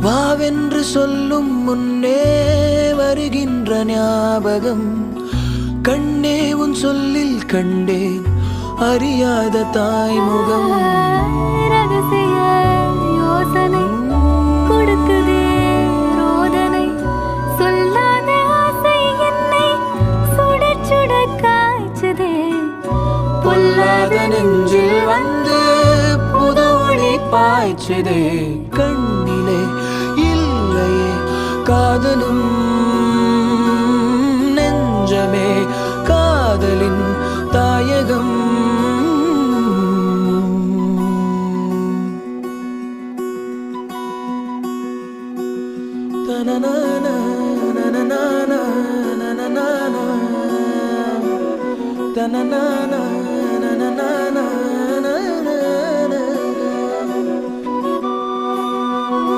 வாவென்று சொல்லும் முன்னே வருகின்ற ஞாபகம். கண்ணே உன் சொல்லில் கண்டேன் அறியாத தாய்முகம். ரகசிய யோசனை கொடுக்குதே ரோதனை. சொல்லாத ஆசை என்னை சுட சுட காய்ச்சதே. பொல்லாத நெஞ்சில் வந்து புது ஒளி பாய்ச்சதே. கண்ணிலே இல்லையே காதலும் நெஞ்சமே காதலின் தாயகம். தனனானா தனனானா